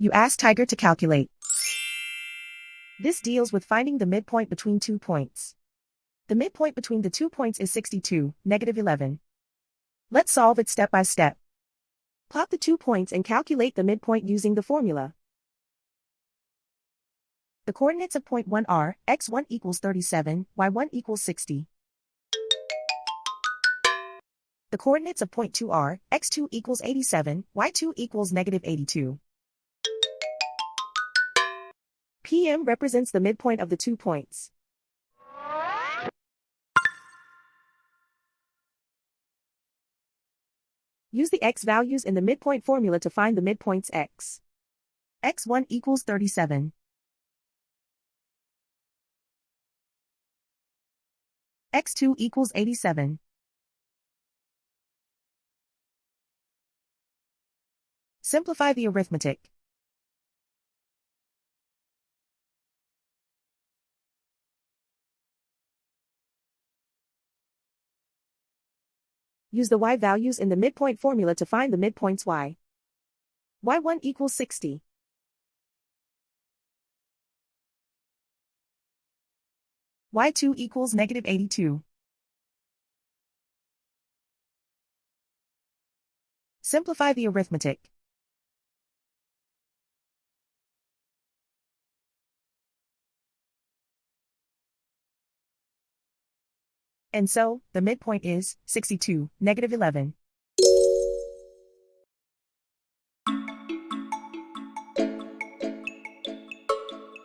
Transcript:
You ask Tiger to calculate. This deals with finding the midpoint between 2 points. The midpoint between the 2 points is 62, -11. Let's solve it step by step. Plot the 2 points and calculate the midpoint using the formula. The coordinates of point 1 are, x1 equals 37, y1 equals 60. The coordinates of point 2 are, x2 equals 87, y2 equals -82. PM represents the midpoint of the 2 points. Use the x values in the midpoint formula to find the midpoints x. x1 equals 37. x2 equals 87. Simplify the arithmetic. Use the y values in the midpoint formula to find the midpoints y. y1 equals 60. y2 equals -82. Simplify the arithmetic. And so, the midpoint is 62, -11.